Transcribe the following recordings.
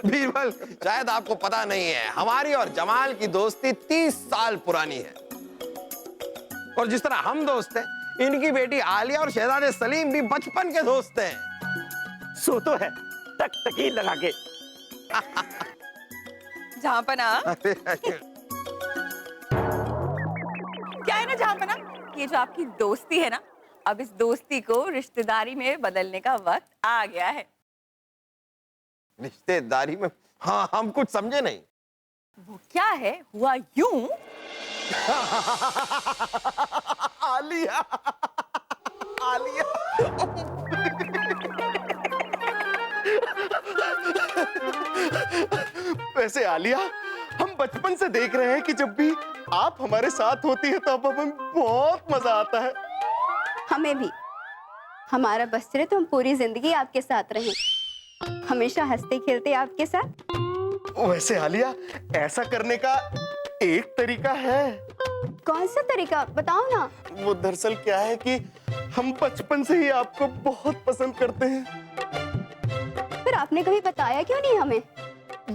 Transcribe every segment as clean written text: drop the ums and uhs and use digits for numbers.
बीरबल, शायद आपको पता नहीं है, हमारी और जमाल की दोस्ती 30 साल पुरानी है। और जिस तरह हम दोस्त हैं, इनकी बेटी आलिया और शहजादे सलीम भी बचपन के दोस्त हैं। सो तो है, टकटकी लगा के। जहाँपना क्या है ना जहाँपना, ये जो आपकी दोस्ती है ना, अब इस दोस्ती को रिश्तेदारी में बदलने का वक्त आ गया है। रिश्तेदारी में? हाँ, हम कुछ समझे नहीं। वो क्या है, हुआ यूं। आलिया, आलिया। वैसे आलिया, हम बचपन से देख रहे हैं कि जब भी आप हमारे साथ होती है तो अब हमें बहुत मजा आता है। हमें भी। हमारा बस चले तो हम पूरी जिंदगी आपके साथ रहें, हमेशा हंसते खेलते आपके साथ। वैसे आलिया, ऐसा करने का एक तरीका है। कौन सा तरीका, बताओ ना। वो दरअसल क्या है कि हम बचपन से ही आपको बहुत पसंद करते हैं। फिर आपने कभी बताया क्यों नहीं हमें?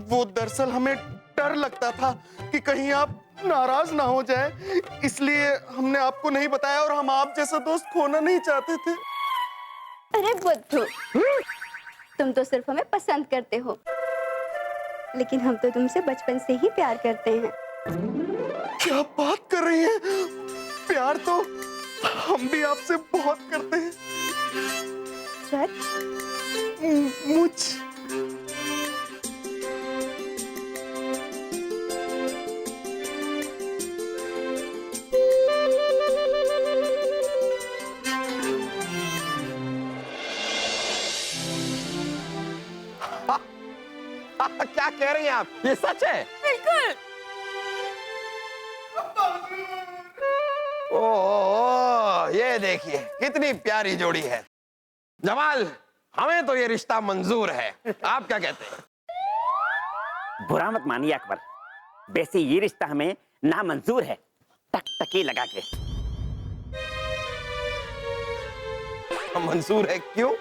वो दरअसल हमें डर लगता था कि कहीं आप नाराज ना हो जाए, इसलिए हमने आपको नहीं बताया, और हम आप जैसा दोस्त खोना नहीं चाहते थे। अरे बुद्धू, तुम तो सिर्फ हमें पसंद करते हो, लेकिन हम तो तुमसे बचपन से ही प्यार करते हैं। क्या बात कर रही हैं? प्यार तो हम भी आपसे बहुत करते हैं। सच? मुझ क्या कह रही हैं आप? ये सच है? बिल्कुल। ओह, ये देखिए कितनी प्यारी जोड़ी है। जमाल, हमें तो ये रिश्ता मंजूर है, आप क्या कहते हैं? बुरा मत मानिए अकबर, वैसे ये रिश्ता हमें नामंजूर है, टकटकी लगा के। मंजूर है? क्यों?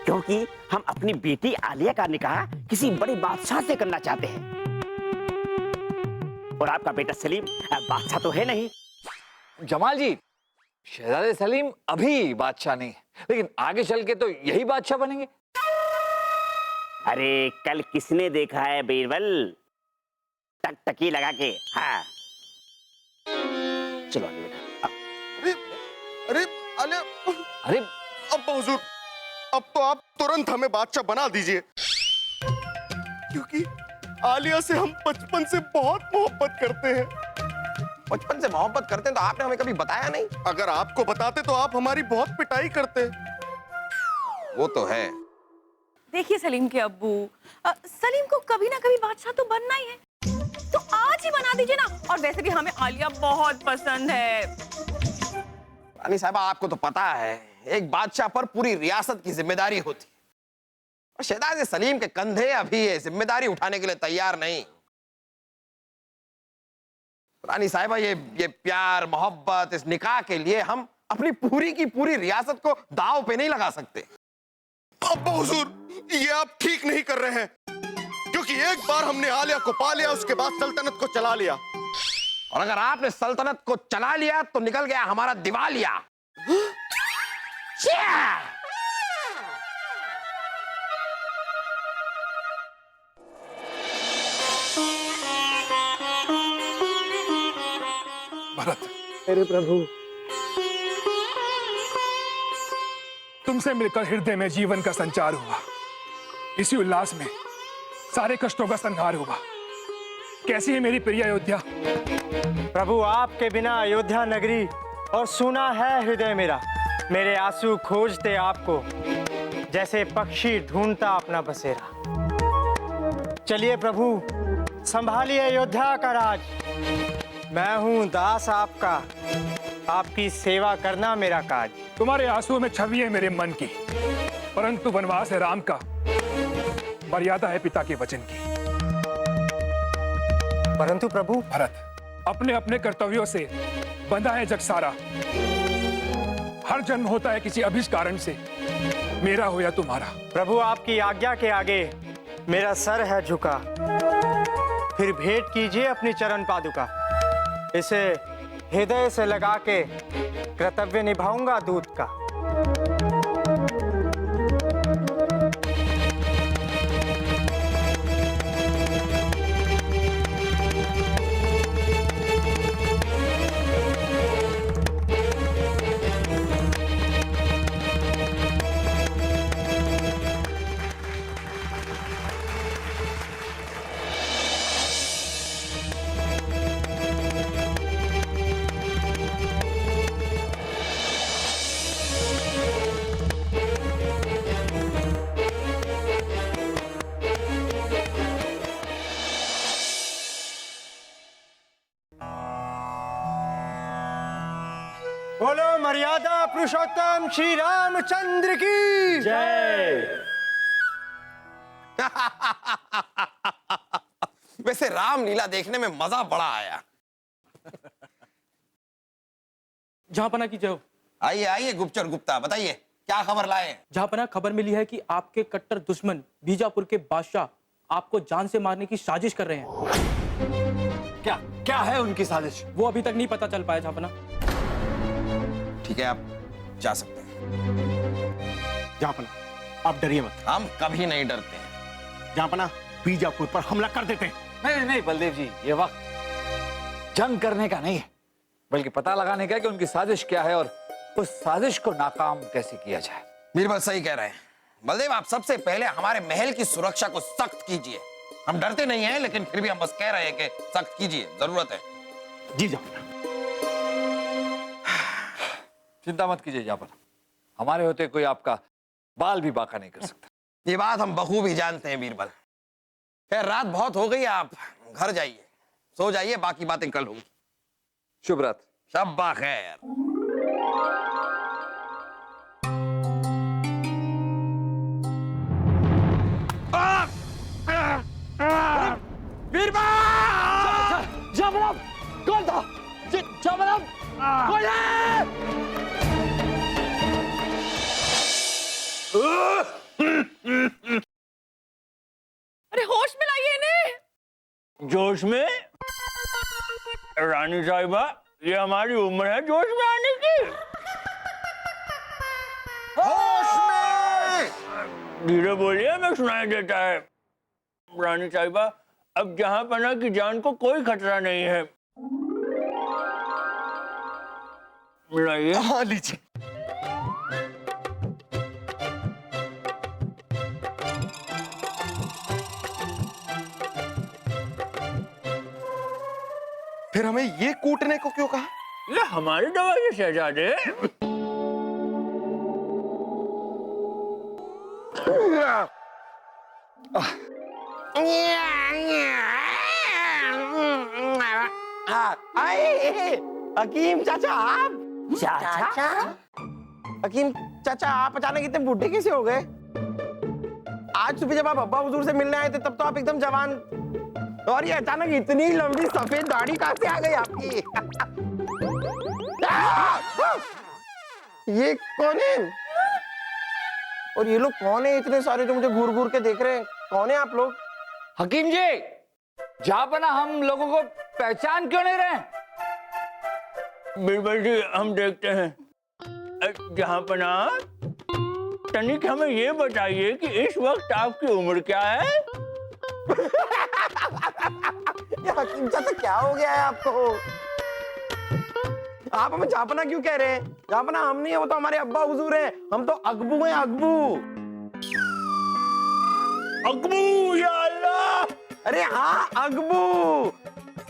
क्योंकि हम अपनी बेटी आलिया का निकाह किसी बड़े बादशाह से करना चाहते हैं, और आपका बेटा सलीम बादशाह तो है नहीं। जमाल जी, शहजादे सलीम अभी बादशाह नहीं, लेकिन आगे चल के तो यही बादशाह बनेंगे। अरे कल किसने देखा है बीरबल, टकटकी लगा के। हाँ चलो आगे बेटा। अरे अरे आलिया, अरे अब हुजूर, अब तो आप तुरंत हमें बादशाह बना दीजिए, क्योंकि आलिया से हम बचपन से बहुत मोहब्बत करते हैं। बचपन से मोहब्बत करते हैं तो आपने हमें कभी बताया नहीं? अगर आपको बताते तो आप हमारी बहुत पिटाई करते। वो तो है। देखिए सलीम के अब्बू, सलीम को कभी ना कभी बादशाह तो बनना ही है, तो आज ही बना दीजिए ना। और वैसे भी हमें आलिया बहुत पसंद है। रानी साहबा, आपको तो पता है एक बादशाह पर पूरी रियासत की जिम्मेदारी होती है, और शहजादे सलीम के कंधे अभी ये जिम्मेदारी उठाने के लिए तैयार नहीं। रानी साहिबा, ये प्यार मोहब्बत, इस निकाह के लिए हम अपनी पूरी की पूरी रियासत को दांव पे नहीं लगा सकते। अब्बा हुजूर, ये आप ठीक नहीं कर रहे हैं, क्योंकि एक बार हमने आलिया को पा लिया, उसके बाद सल्तनत को चला लिया, और अगर आपने सल्तनत को चला लिया तो निकल गया हमारा दिवालिया। भरत, मेरे प्रभु, तुमसे मिलकर हृदय में जीवन का संचार हुआ। इसी उल्लास में सारे कष्टों का संहार हुआ। कैसी है मेरी प्रिय अयोध्या? प्रभु, आपके बिना अयोध्या नगरी और सुना है हृदय मेरा। मेरे आंसू खोजते आपको, जैसे पक्षी ढूंढता अपना बसेरा। चलिए प्रभु, संभालिए अयोध्या का राज। मैं हूँ दास आपका, आपकी सेवा करना मेरा काज। तुम्हारे आंसुओं में छवि है मेरे मन की, परंतु वनवास है राम का, मर्यादा है पिता के वचन की। परंतु प्रभु, भरत, अपने अपने कर्तव्यों से बंधा है जग सारा। हर जन्म होता है किसी अभिष्ट कारण से, मेरा हो या तुम्हारा। प्रभु आपकी आज्ञा के आगे मेरा सर है झुका, फिर भेंट कीजिए अपनी चरण पादुका। इसे हृदय से लगा के कर्तव्य निभाऊंगा दूत का। बोलो मर्यादा पुरुषोत्तम श्री रामचंद्र की जय। वैसे रामलीला देखने में मजा बड़ा आया। जहांपना की जय हो। आइए आइए गुप्तचर गुप्ता, बताइए क्या खबर लाए हैं? जहांपना खबर मिली है कि आपके कट्टर दुश्मन बीजापुर के बादशाह आपको जान से मारने की साजिश कर रहे हैं। क्या क्या है उनकी साजिश? वो अभी तक नहीं पता चल पाया जहांपना। ठीक है, आप जा सकते हैं। जहांपना आप डरिए मत, हम कभी नहीं डरते हैं। जहांपना बीजापुर पर हमला कर देते हैं। नहीं नहीं बलदेव जी, ये वक्त जंग करने का नहीं है, बल्कि पता लगाने का है कि उनकी साजिश क्या है और उस साजिश को नाकाम कैसे किया जाए। बीरबल सही कह रहे हैं। बलदेव, आप सबसे पहले हमारे महल की सुरक्षा को सख्त कीजिए। हम डरते नहीं हैं, लेकिन फिर भी हम बस कह रहे हैं कि सख्त कीजिए, जरूरत है। जी जहांपना। चिंता मत कीजिए जहांपना, हमारे होते कोई आपका बाल भी बांका नहीं कर सकता। ये बात हम बखूबी जानते हैं बीरबल। खैर, रात बहुत हो गई, आप घर जाइए, सो जाइए, बाकी बातें कल होंगी। शुभ रात। शब्बा खैर। जबरब कौन था? जबरब कौन है? अरे होश में लाइए इन्हें। जोश में? रानी साहिबा, ये हमारी उम्र है जोश में आने की। होश में। धीरे बोलिए, हमें सुनाई देता है। रानी साहिबा, अब जहांपना की जान को कोई खतरा नहीं है। मिलाइए। हाँ लीजिए। फिर हमें ये कूटने को क्यों कहा? ये हमारी दवाई है शहजादे। हकीम चाचा, आप? चाचा? हकीम चाचा, आप अचानक इतने बूढ़े कैसे हो गए? आज सुबह जब आप अब्बा हुजूर से मिलने आए थे तब तो आप एकदम जवान, और ये अचानक इतनी लंबी सफेद दाढ़ी कहां से आ गई आपकी? ये कौन है? और ये लोग कौन है इतने सारे जो मुझे घूर घूर के देख रहे हैं? कौन है आप लोग? हकीम जी, जहांपना हम लोगों को पहचान क्यों नहीं रहे? बीरबल जी, हम देखते हैं। जहांपना, तनिक हमें ये बताइए कि इस वक्त आपकी उम्र क्या है? ये हकीम चाचा, क्या हो गया है आपको? आप हमें जहांपना क्यों कह रहे हैं? जहांपना हम नहीं है, वो तो हमारे अब्बा हुजूर हैं। हम तो अकबू हैं, अकबू। अकबू, या अल्लाह! अरे हाँ, अकबू।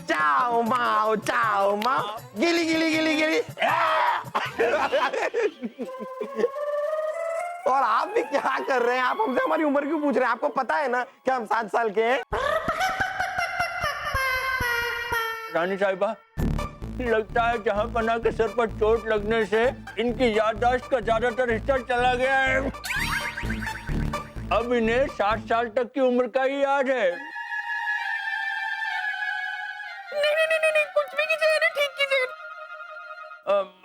चाओ माओ, चाओ माओ, गिली गिली गिली गिली। और आप भी क्या कर रहे हैं? आप हमसे हमारी उम्र क्यों पूछ रहे हैं? आपको पता है ना कि हम 7 साल के हैं। रानी साहिबा, लगता है जहांपना के सर पर चोट लगने से इनकी याददाश्त का ज्यादातर हिस्सा चला गया है। अब इन्हें 60 साल तक की उम्र का ही याद है। नहीं नहीं नहीं नहीं, कुछ भी कीजिए, इन्हें ठीक कीजिए।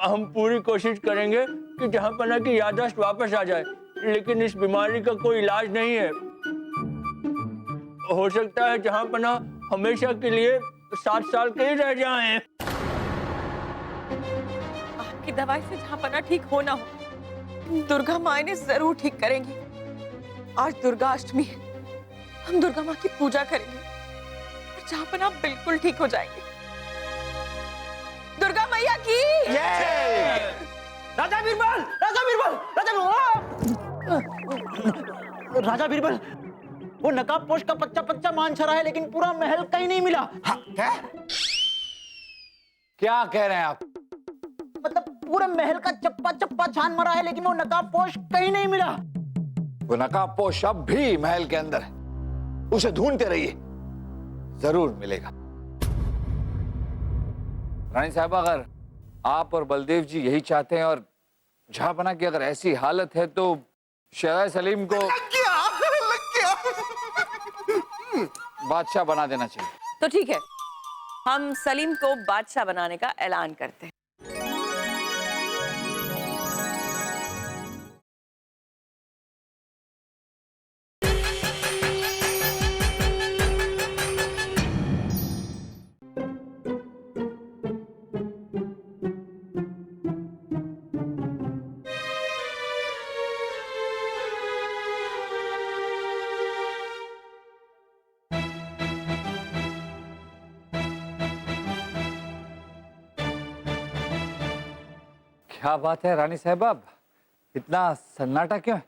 हम पूरी कोशिश करेंगे कि जहाँपना की याददाश्त वापस आ जाए, लेकिन इस बीमारी का कोई इलाज नहीं है। हो सकता है जहाँपना हमेशा के लिए 7 साल के ही रह जाएं। आपकी दवाई से जहाँपना ठीक होना हो, दुर्गा माँ इन्हें जरूर ठीक करेंगी। आज दुर्गा अष्टमी है, हम दुर्गा माँ की पूजा करेंगे और जहाँपना बिल्कुल ठीक हो जाएंगे। दुर्गा मैया की राजा बीरबल, राजा बीरबल, राजा बीरबल, वो नकाबपोश का बच्चा मान छा रहा है, लेकिन पूरा महल कहीं नहीं मिला। हाँ, क्या कह रहे हैं आप? मतलब पूरे महल का चप्पा छान मरा है, लेकिन वो नकाबपोश कहीं नहीं मिला। वो नकाबपोश अब भी महल के अंदर है, उसे ढूंढते रहिए, जरूर मिलेगा। रानी साहब, अगर आप और बलदेव जी यही चाहते हैं और जहाँपना की अगर ऐसी हालत है तो शहजादे सलीम को बादशाह बना देना चाहिए। तो ठीक है, हम सलीम को बादशाह बनाने का ऐलान करते हैं। क्या बात है रानी साहबा, इतना सन्नाटा क्यों है?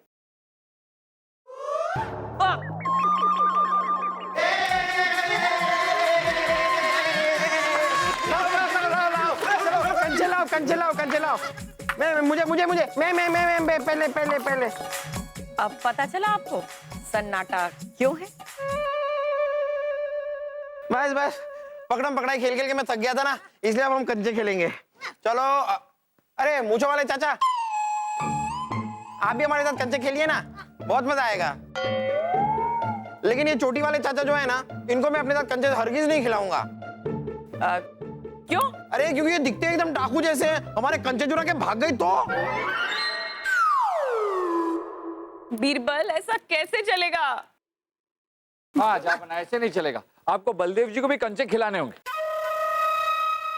कंचे लाओ। मुझे पहले। अब पता चला आपको सन्नाटा क्यों है? बस पकड़म पकड़ाई खेल के मैं थक गया था ना, इसलिए अब हम कंचे खेलेंगे। चलो, अरे मूंछों वाले चाचा, आप भी हमारे साथ कंचे खेलिए ना, बहुत मजा आएगा। लेकिन ये चोटी वाले चाचा जो है ना, इनको मैं अपने साथ कंचे हरगिज नहीं खिलाऊंगा। क्यों? अरे क्योंकि ये दिखते हैं एकदम डाकू जैसे हैं, हमारे कंचे चुरा के भाग गई तो। बीरबल, ऐसा कैसे चलेगा? हाँ जहाँपना, ऐसे नहीं चलेगा, आपको बलदेव जी को भी कंचे खिलाने होंगे।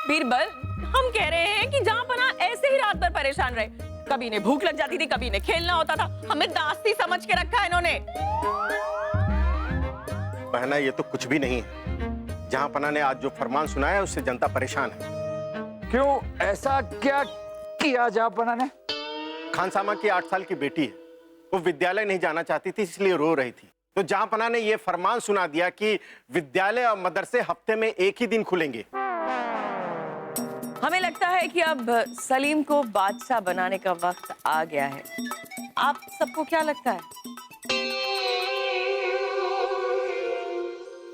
बीरबल, हम कह रहे हैं कि जहाँपना ऐसे ही रात भर परेशान रहे, कभी इन्हें भूख लग जाती थी, कभी इन्हें खेलना होता था, हमें दास्ती समझ के रखा है इन्होंने। बहना, ये तो कुछ भी नहीं है। जहाँपना ने आज जो फरमान सुनाया है, उससे जनता परेशान है। क्यों, ऐसा क्या किया जहाँपना ने? खानसामा की 8 साल की बेटी है, वो विद्यालय नहीं जाना चाहती थी, इसलिए रो रही थी। तो जहाँपना ने ये फरमान सुना दिया कि विद्यालय और मदरसे हफ्ते में एक ही दिन खुलेंगे। हमें लगता है कि अब सलीम को बादशाह बनाने का वक्त आ गया है। आप सबको क्या लगता है?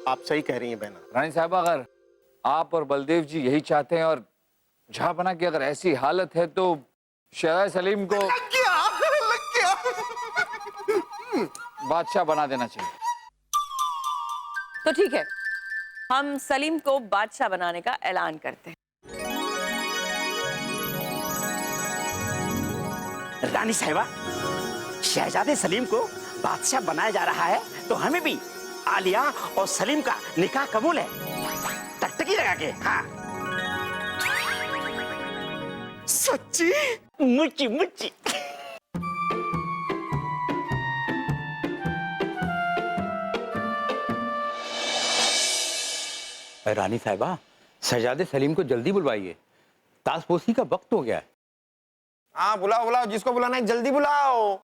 आप सही कह रही हैं बहना। रानी साहब, अगर आप और बलदेव जी यही चाहते हैं और जहाँपना की अगर ऐसी हालत है तो शहजादे सलीम को बादशाह बना देना चाहिए। तो ठीक है, हम सलीम को बादशाह बनाने का ऐलान करते हैं। रानी साहिबा, शहजादे सलीम को बादशाह बनाया जा रहा है, तो हमें भी आलिया और सलीम का निकाह कबूल है। टकटकी लगा के। हाँ, सच्ची? मुच्ची मुच्ची। रानी साहिबा, शहजादे सलीम को जल्दी बुलवाइए, ताशपोशी का वक्त हो गया है। हाँ, बुलाओ, जिसको बुलाना है जल्दी बुलाओ।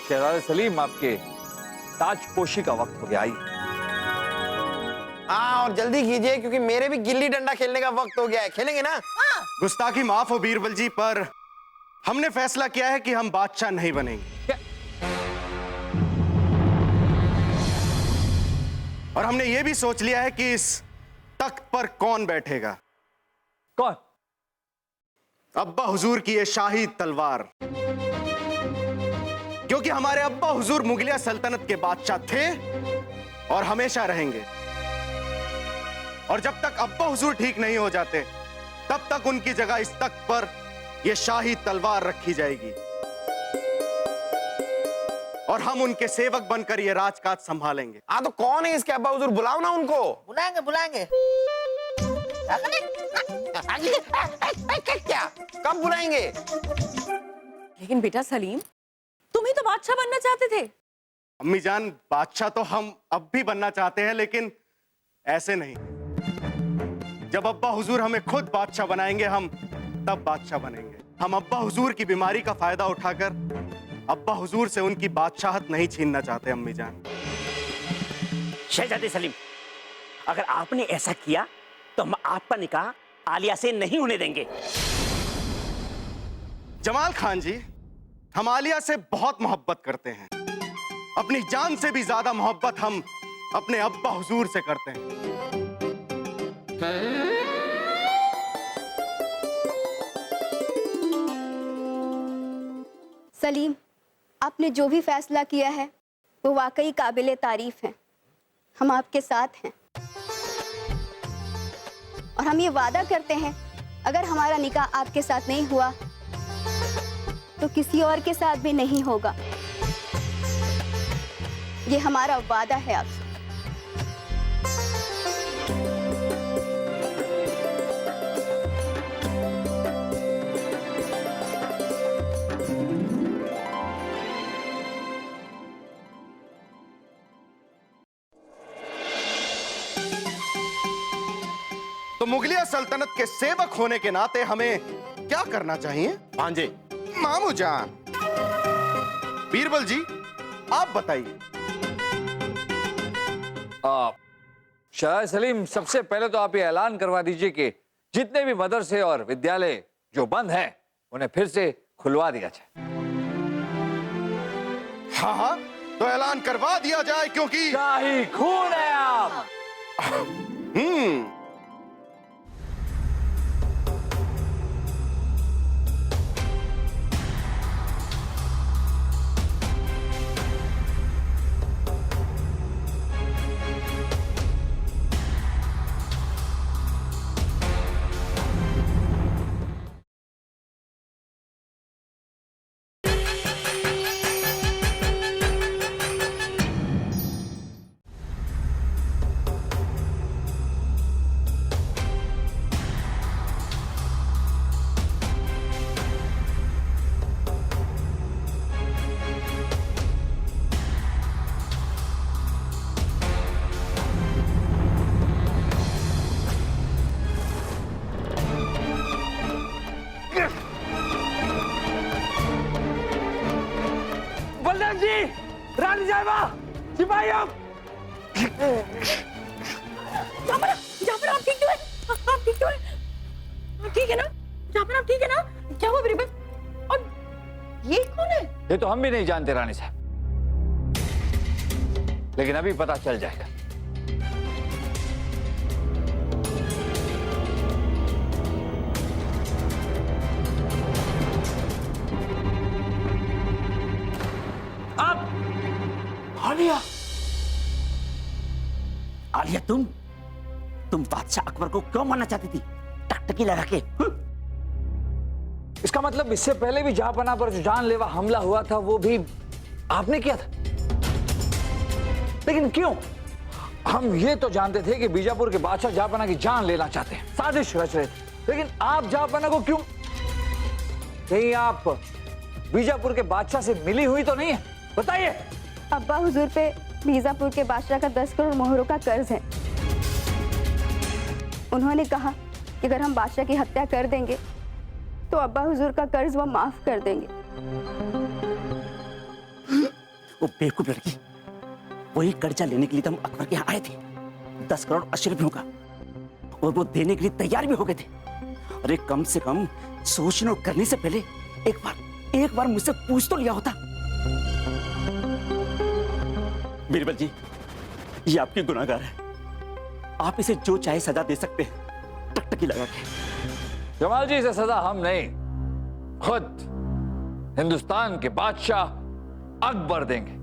शहजादे सलीम, आपके ताजपोशी का वक्त हो गया। आइए। हाँ, और जल्दी कीजिए क्योंकि मेरे भी गिल्ली डंडा खेलने का वक्त हो गया है। खेलेंगे ना? गुस्ताखी माफ हो बीरबल जी, पर हमने फैसला किया है कि हम बादशाह नहीं बनेंगे। और हमने ये भी सोच लिया है कि इस तख्त पर कौन बैठेगा। कौन? अब्बा हुजूर की ये शाही तलवार, क्योंकि हमारे अब्बा हुजूर मुगलिया सल्तनत के बादशाह थे और हमेशा रहेंगे। और जब तक अब्बा हुजूर ठीक नहीं हो जाते तब तक उनकी जगह इस तख्त पर यह शाही तलवार रखी जाएगी और हम उनके सेवक बनकर ये राजकाज संभालेंगे। हाँ, तो कौन है इसके अब्बा हुजूर? बुलाओ ना उनको। बुलाएंगे बुलाएंगे। क्या? कब बुलाएंगे? लेकिन बेटा सलीम, तुम ही तो बादशाह बनना चाहते थे। अम्मी जान, बादशाह तो हम अब भी बनना चाहते हैं, लेकिन ऐसे नहीं। जब अब्बा हुजूर हमें खुद बादशाह बनाएंगे, हम तब बादशाह बनेंगे। हम अब्बा हुजूर की बीमारी का फायदा उठाकर अब्बा हुजूर से उनकी बादशाहत नहीं छीनना चाहते अम्मी जान। शहजादे सलीम, अगर आपने ऐसा किया तो हम आपका निकाह आलिया से नहीं होने देंगे। जमाल खान जी, हम आलिया से बहुत मोहब्बत करते हैं। अपनी जान से भी ज्यादा मोहब्बत हम अपने अब्बा हुजूर से करते हैं। सलीम, आपने जो भी फैसला किया है वो वाकई काबिले तारीफ है। हम आपके साथ हैं और हम ये वादा करते हैं, अगर हमारा निकाह आपके साथ नहीं हुआ तो किसी और के साथ भी नहीं होगा। ये हमारा वादा है आपसे। तो मुगलिया सल्तनत के सेवक होने के नाते हमें क्या करना चाहिए? भांजे, मामू जान, बीरबल जी, आप बताइए। शाह सलीम, सबसे पहले तो आप ये ऐलान करवा दीजिए कि जितने भी मदरसे और विद्यालय जो बंद हैं उन्हें फिर से खुलवा दिया जाए। हाँ हाँ, तो ऐलान करवा दिया जाए, क्योंकि शाही खून है आप। बलदेव जी, रानी साहिबा, सिपाहियों। जाफर, आप ठीक तो है? आप ठीक तो है? आप ठीक है ना? जाफर, आप ठीक है ना? क्या हुआ बीरबल? और ये कौन है? ये तो हम भी नहीं जानते रानी साहब, लेकिन अभी पता चल जाएगा। आलिया, आलिया, तुम बादशाह अकबर को क्यों मारना चाहती थी टकटकी लगा के? इसका मतलब इससे पहले भी जहांपनाह पर जो जानलेवा हमला हुआ था वो भी आपने किया था। लेकिन क्यों? हम ये तो जानते थे कि बीजापुर के बादशाह जहांपनाह की जान लेना चाहते हैं, साजिश रच रहे थे। लेकिन आप जहांपनाह को क्यों? कहीं आप बीजापुर के बादशाह से मिली हुई तो नहीं है? बताइए। अब्बा हुजूर पे बीजापुर के बादशाह का 10 करोड़ मोहरों का कर्ज है। उन्होंने कहा कि अगर हम बादशाह की हत्या कर देंगे तो अब्बा हुजूर का कर्ज वो माफ कर देंगे। वो बेवकूफ लड़की, वही कर्जा लेने के लिए तो हम अकबर के यहाँ आए थे, 10 करोड़ 80 रुपयों का, और वो देने के लिए तैयार भी हो गए थे। अरे कम से कम सोचने और करने से पहले एक बार मुझसे पूछ तो लिया होता। बीरबल जी, ये आपकी गुनाहगार है, आप इसे जो चाहे सजा दे सकते हैं, टकटकी लगा के। जमाल जी, इसे सजा हम नहीं खुद हिंदुस्तान के बादशाह अकबर देंगे।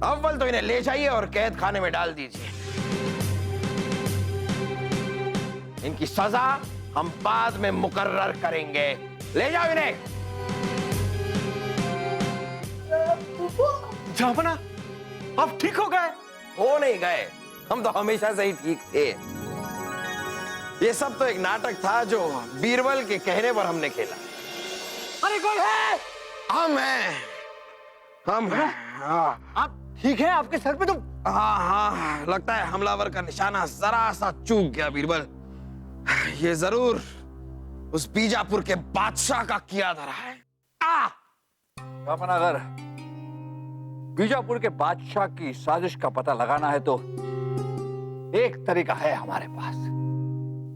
अव्वल तो इन्हें ले जाइए और कैद खाने में डाल दीजिए। इनकी सजा हम बाद में मुकर्रर करेंगे। ले जाओ इन्हें। जहांपना, आप ठीक हो गए? हो नहीं गए, हम तो हमेशा से ही ठीक थे। ये सब तो एक नाटक था जो बीरबल के कहने पर हमने खेला। अरे कौन है? हम हैं। आप ठीक हैं? आपके सर पे तो हाँ, लगता है हमलावर का निशाना जरा सा चूक गया बीरबल। ये जरूर उस बीजापुर के बादशाह का किया धरा है। अगर बीजापुर के बादशाह की साजिश का पता लगाना है तो एक तरीका है हमारे पास।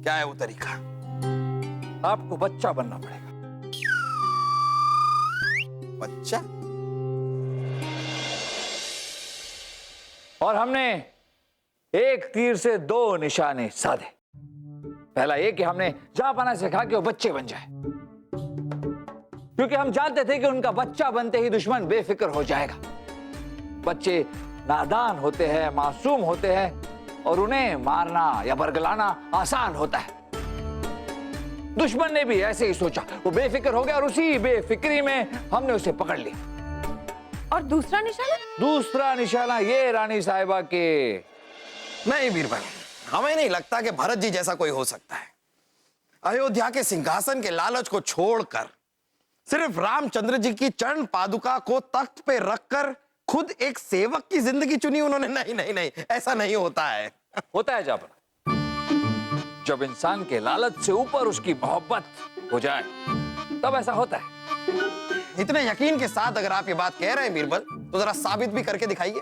क्या है वो तरीका? आपको बच्चा बनना पड़ेगा। बच्चा? और हमने एक तीर से दो निशाने साधे। पहला ये कि हमने जहांपना सिखा कि वो बच्चे बन जाए, क्योंकि हम जानते थे कि उनका बच्चा बनते ही दुश्मन बेफिक्र हो जाएगा। बच्चे नादान होते हैं, मासूम होते हैं और उन्हें मारना या बरगलाना आसान होता है। दुश्मन ने भी ऐसे ही सोचा, वो बेफिक्र हो गया और उसी बेफिक्री में हमने उसे पकड़ लिया। और दूसरा निशाना? दूसरा निशाना ये रानी साहिबा के। नहीं बीरबल, हमें नहीं लगता कि भरत जी जैसा कोई हो सकता है। अयोध्या के सिंहासन के लालच को छोड़कर सिर्फ रामचंद्र जी की चरण पादुका को तख्त पे रखकर खुद एक सेवक की जिंदगी चुनी उन्होंने। नहीं नहीं नहीं, ऐसा नहीं होता है। होता है जहांपना, जब इंसान के लालच से ऊपर उसकी मोहब्बत हो जाए तब ऐसा होता है। इतने यकीन के साथ अगर आप ये बात कह रहे हैं बीरबल, तो जरा साबित भी करके दिखाइए।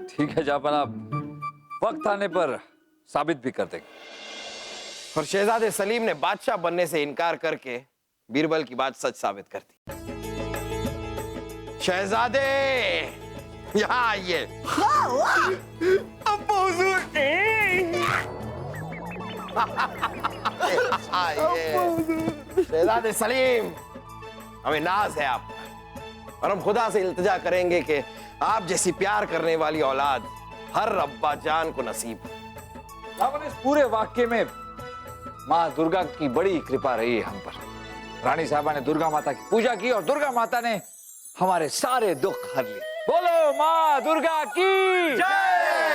ठीक है जहांपना, वक्त आने पर साबित भी कर देंगे। और शहजादे सलीम ने बादशाह बनने से इनकार करके बीरबल की बात सच साबित कर दी। शहजादे यहाँ आइए। अब्बा हुजूर। शहजादे सलीम, हमें नाज है आप पर, और हम खुदा से इल्तिजा करेंगे कि आप जैसी प्यार करने वाली औलाद हर अब्बा जान को नसीब हो। इस पूरे वाक्य में माँ दुर्गा की बड़ी कृपा रही है हम पर। रानी साहबा ने दुर्गा माता की पूजा की और दुर्गा माता ने हमारे सारे दुख हर लिए। बोलो माँ दुर्गा की जय।